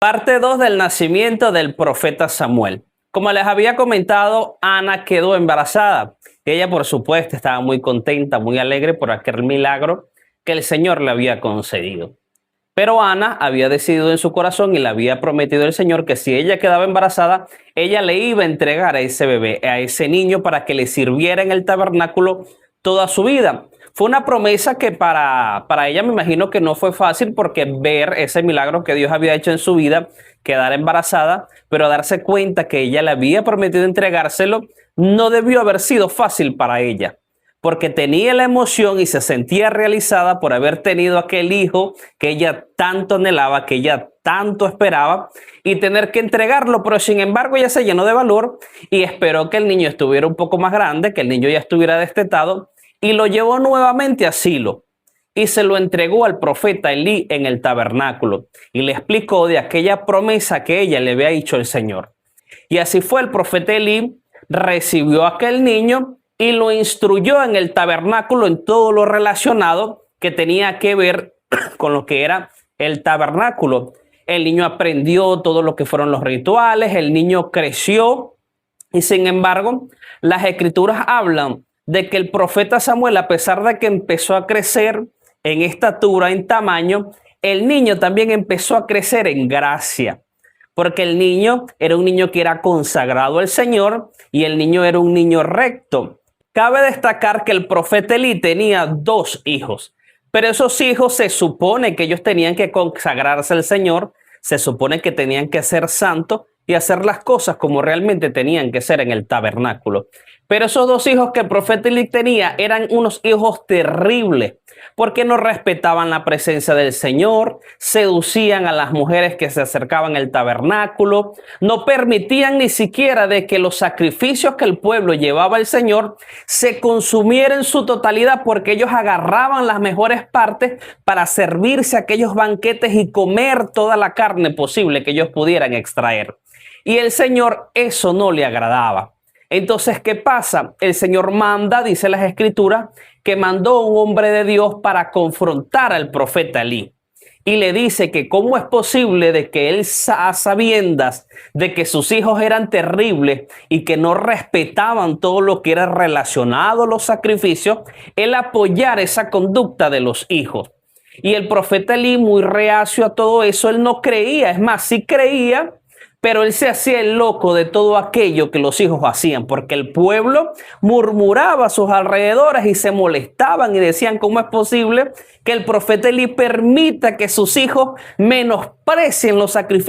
Parte 2 del nacimiento del profeta Samuel. Como les había comentado, Ana quedó embarazada. Ella, por supuesto, estaba muy contenta, muy alegre por aquel milagro que el Señor le había concedido. Pero Ana había decidido en su corazón y le había prometido al Señor que si ella quedaba embarazada, ella le iba a entregar a ese bebé, a ese niño, para que le sirviera en el tabernáculo toda su vida. Fue una promesa que para ella me imagino que no fue fácil, porque ver ese milagro que Dios había hecho en su vida, quedar embarazada, pero darse cuenta que ella le había prometido entregárselo, no debió haber sido fácil para ella, porque tenía la emoción y se sentía realizada por haber tenido aquel hijo que ella tanto anhelaba, que ella tanto esperaba, y tener que entregarlo. Pero sin embargo ella se llenó de valor y esperó que el niño estuviera un poco más grande, que el niño ya estuviera destetado, y lo llevó nuevamente a Silo y se lo entregó al profeta Elí en el tabernáculo y le explicó de aquella promesa que ella le había dicho el Señor. Y así fue. El profeta Elí recibió a aquel niño y lo instruyó en el tabernáculo en todo lo relacionado que tenía que ver con lo que era el tabernáculo. El niño aprendió todo lo que fueron los rituales, el niño creció, y sin embargo las escrituras hablan de que el profeta Samuel, a pesar de que empezó a crecer en estatura, en tamaño, el niño también empezó a crecer en gracia, porque el niño era un niño que era consagrado al Señor y el niño era un niño recto. Cabe destacar que el profeta Elí tenía 2 hijos, pero esos hijos se supone que ellos tenían que consagrarse al Señor, se supone que tenían que ser santos y hacer las cosas como realmente tenían que ser en el tabernáculo. Pero esos 2 hijos que el profeta Elí tenía eran unos hijos terribles, porque no respetaban la presencia del Señor, seducían a las mujeres que se acercaban al tabernáculo, no permitían ni siquiera de que los sacrificios que el pueblo llevaba al Señor se consumieran en su totalidad, porque ellos agarraban las mejores partes para servirse a aquellos banquetes y comer toda la carne posible que ellos pudieran extraer. Y el Señor eso no le agradaba. Entonces, ¿qué pasa? El Señor manda, dice las escrituras, que mandó un hombre de Dios para confrontar al profeta Elí. Y le dice que cómo es posible de que él, a sabiendas de que sus hijos eran terribles y que no respetaban todo lo que era relacionado a los sacrificios, él apoyara esa conducta de los hijos. Y el profeta Elí, muy reacio a todo eso, él no creía. Es más, sí creía, pero él se hacía el loco de todo aquello que los hijos hacían, porque el pueblo murmuraba a sus alrededores y se molestaban y decían: ¿cómo es posible que el profeta Elí permita que sus hijos menosprecien los sacrificios